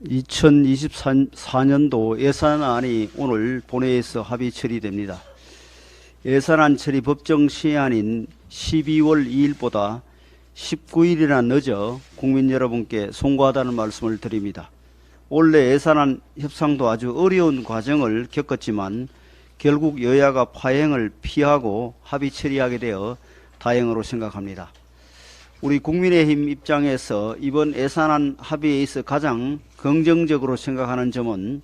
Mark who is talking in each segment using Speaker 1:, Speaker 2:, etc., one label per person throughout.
Speaker 1: 2024년도 예산안이 오늘 본회의에서 합의 처리됩니다. 예산안 처리 법정 시한인 12월 2일보다 19일이나 늦어 국민 여러분께 송구하다는 말씀을 드립니다. 원래 예산안 협상도 아주 어려운 과정을 겪었지만 결국 여야가 파행을 피하고 합의 처리하게 되어 다행으로 생각합니다. 우리 국민의힘 입장에서 이번 예산안 합의에 있어 가장 긍정적으로 생각하는 점은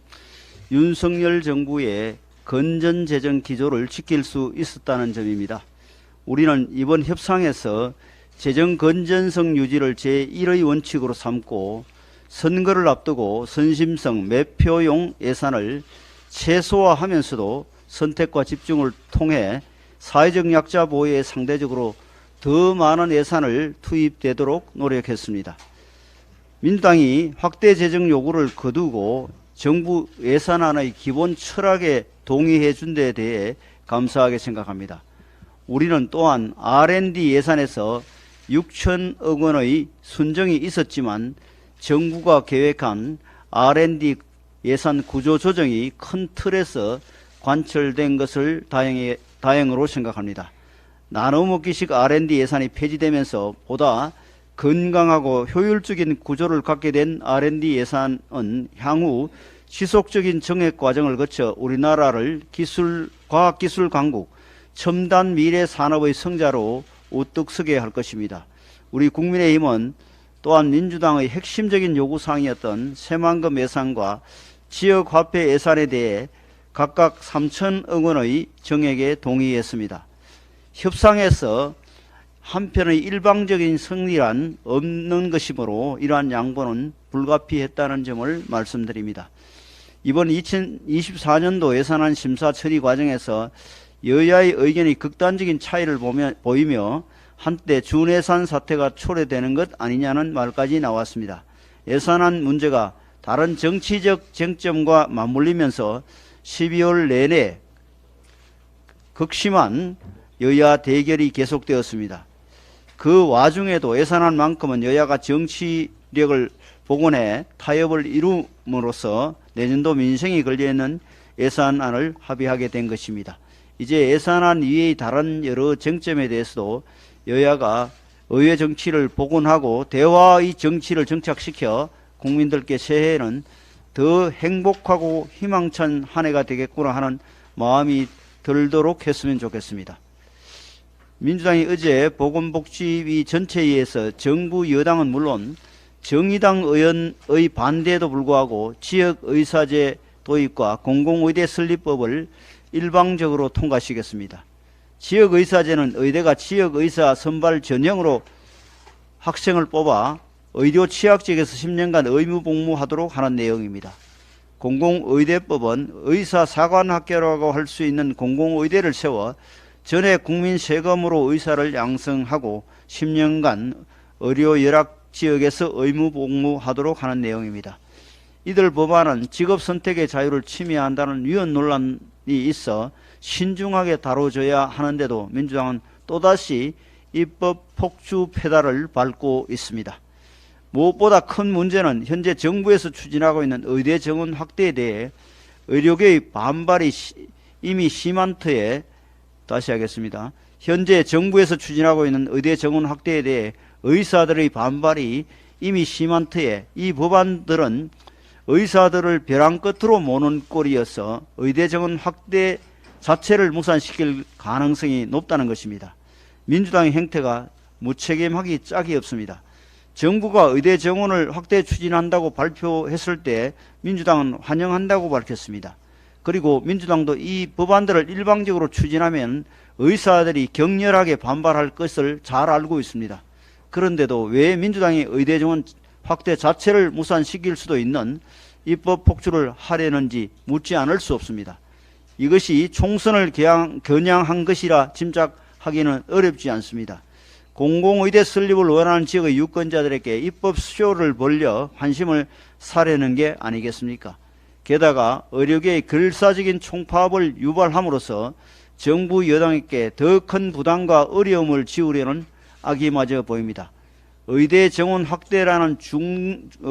Speaker 1: 윤석열 정부의 건전재정 기조를 지킬 수 있었다는 점입니다. 우리는 이번 협상에서 재정 건전성 유지를 제1의 원칙으로 삼고 선거를 앞두고 선심성 매표용 예산을 최소화하면서도 선택과 집중을 통해 사회적 약자 보호에 상대적으로 더 많은 예산을 투입되도록 노력했습니다. 민주당이 확대 재정 요구를 거두고 정부 예산안의 기본 철학에 동의해 준 데 대해 감사하게 생각합니다. 우리는 또한 R&D 예산에서 6천억 원의 순정이 있었지만 정부가 계획한 R&D 예산 구조 조정이 큰 틀에서 관철된 것을 다행으로 생각합니다. 나눠먹기식 R&D 예산이 폐지되면서 보다 건강하고 효율적인 구조를 갖게 된 R&D 예산은 향후 지속적인 정액 과정을 거쳐 우리나라를 과학기술 강국, 첨단 미래 산업의 성자로 우뚝 서게 할 것입니다. 우리 국민의힘은 또한 민주당의 핵심적인 요구사항이었던 새만금 예산과 지역화폐 예산에 대해 각각 3천억 원의 정액에 동의했습니다. 협상에서 한편의 일방적인 승리란 없는 것이므로 이러한 양보는 불가피했다는 점을 말씀드립니다. 이번 2024년도 예산안 심사 처리 과정에서 여야의 의견이 극단적인 차이를 보이며 한때 준예산 사태가 초래되는 것 아니냐는 말까지 나왔습니다. 예산안 문제가 다른 정치적 쟁점과 맞물리면서 12월 내내 극심한 여야 대결이 계속되었습니다. 그 와중에도 예산안만큼은 여야가 정치력을 복원해 타협을 이룸으로써 내년도 민생이 걸려있는 예산안을 합의하게 된 것입니다. 이제 예산안 이외의 다른 여러 쟁점에 대해서도 여야가 의회 정치를 복원하고 대화의 정치를 정착시켜 국민들께 새해에는 더 행복하고 희망찬 한 해가 되겠구나 하는 마음이 들도록 했으면 좋겠습니다. 민주당이 어제 보건복지위 전체회의에서 정부 여당은 물론 정의당 의원의 반대에도 불구하고 지역의사제 도입과 공공의대 설립법을 일방적으로 통과시켰습니다. 지역의사제는 의대가 지역의사 선발 전형으로 학생을 뽑아 의료 취약지역에서 10년간 의무복무하도록 하는 내용입니다. 공공의대법은 의사사관학교라고 할 수 있는 공공의대를 세워 전액 국민 세금으로 의사를 양성하고 10년간 의료 열악지역에서 의무복무하도록 하는 내용입니다. 이들 법안은 직업선택의 자유를 침해한다는 위헌 논란이 있어 신중하게 다뤄져야 하는데도 민주당은 또다시 입법 폭주 페달을 밟고 있습니다. 무엇보다 큰 문제는 현재 정부에서 추진하고 있는 의대 정원 확대에 대해 의료계의 반발이 이미 심한 터에 다시 하겠습니다. 현재 정부에서 추진하고 있는 의대 정원 확대에 대해 의사들의 반발이 이미 심한 터에 이 법안들은 의사들을 벼랑 끝으로 모는 꼴이어서 의대 정원 확대 자체를 무산시킬 가능성이 높다는 것입니다. 민주당의 행태가 무책임하기 짝이 없습니다. 정부가 의대 정원을 확대 추진한다고 발표했을 때 민주당은 환영한다고 밝혔습니다. 그리고 민주당도 이 법안들을 일방적으로 추진하면 의사들이 격렬하게 반발할 것을 잘 알고 있습니다. 그런데도 왜 민주당이 의대 정원 확대 자체를 무산시킬 수도 있는 입법 폭주를 하려는지 묻지 않을 수 없습니다. 이것이 총선을 겨냥한 것이라 짐작하기는 어렵지 않습니다. 공공의대 설립을 원하는 지역의 유권자들에게 입법 수요를 벌려 환심을 사려는 게 아니겠습니까? 게다가 의료계의 결사적인 총파업을 유발함으로써 정부 여당에게 더 큰 부담과 어려움을 지우려는 악의마저 보입니다. 의대 정원 확대라는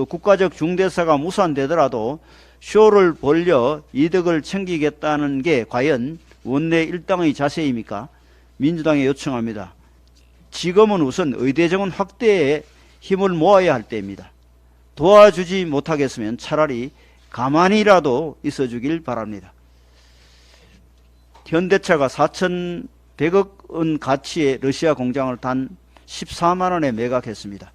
Speaker 1: 국가적 중대사가 무산되더라도 쇼를 벌려 이득을 챙기겠다는 게 과연 원내 일당의 자세입니까? 민주당에 요청합니다. 지금은 우선 의대 정원 확대에 힘을 모아야 할 때입니다. 도와주지 못하겠으면 차라리 가만히라도 있어주길 바랍니다. 현대차가 4,100억 원 가치의 러시아 공장을 단 14만 원에 매각했습니다.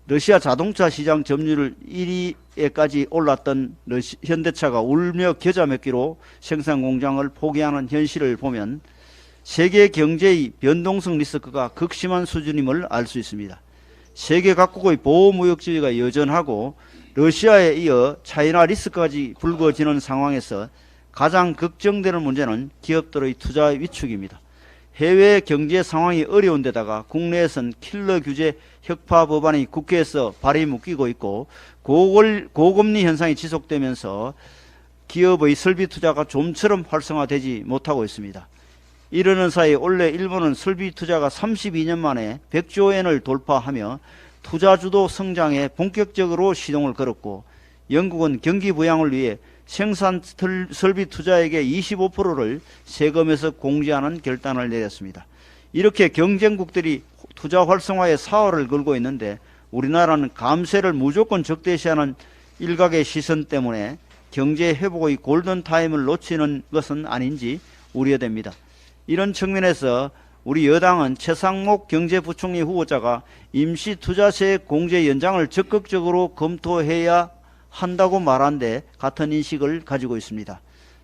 Speaker 1: 러시아 자동차 시장 점유율 1위에까지 올랐던 현대차가 울며 겨자 먹기로 생산 공장을 포기하는 현실을 보면 세계 경제의 변동성 리스크가 극심한 수준임을 알 수 있습니다. 세계 각국의 보호무역주의가 여전하고 러시아에 이어 차이나 리스크까지 불거지는 상황에서 가장 걱정되는 문제는 기업들의 투자 위축입니다. 해외 경제 상황이 어려운 데다가 국내에선 킬러 규제 혁파 법안이 국회에서 발이 묶이고 있고 고금리 현상이 지속되면서 기업의 설비 투자가 좀처럼 활성화되지 못하고 있습니다. 이러는 사이 올해 일본은 설비 투자가 32년 만에 100조 엔을 돌파하며 투자주도 성장에 본격적으로 시동을 걸었고, 영국은 경기 부양을 위해 생산 설비 투자액의 25%를 세금에서 공제하는 결단을 내렸습니다. 이렇게 경쟁국들이 투자 활성화에 사활을 걸고 있는데 우리나라는 감세를 무조건 적대시하는 일각의 시선 때문에 경제 회복의 골든타임을 놓치는 것은 아닌지 우려됩니다. 이런 측면에서 우리 여당은 최상목 경제부총리 후보자가 임시투자세 공제 연장을 적극적으로 검토해야 한다고 말한 데 같은 인식을 가지고 있습니다.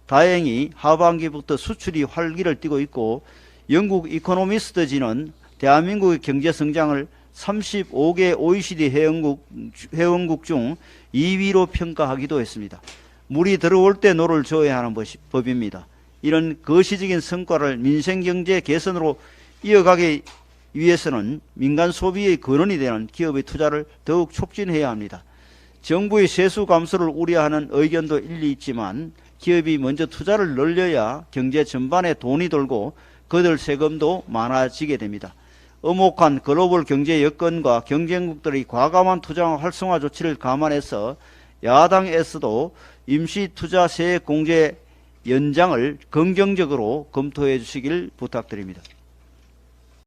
Speaker 1: 다행히 하반기부터 수출이 활기를 띠고 있고 영국 이코노미스트지는 대한민국의 경제 성장을 35개 OECD 회원국 중 2위로 평가하기도 했습니다. 물이 들어올 때 노를 저어야 하는 법입니다. 이런 거시적인 성과를 민생경제 개선으로 이어가기 위해서는 민간 소비의 근원이 되는 기업의 투자를 더욱 촉진해야 합니다. 정부의 세수 감소를 우려하는 의견도 일리 있지만 기업이 먼저 투자를 늘려야 경제 전반에 돈이 돌고 그들 세금도 많아지게 됩니다. 엄혹한 글로벌 경제 여건과 경쟁국들의 과감한 투자 활성화 조치를 감안해서 야당에서도 임시투자세 공제 연장을 긍정적으로 검토해 주시길 부탁드립니다.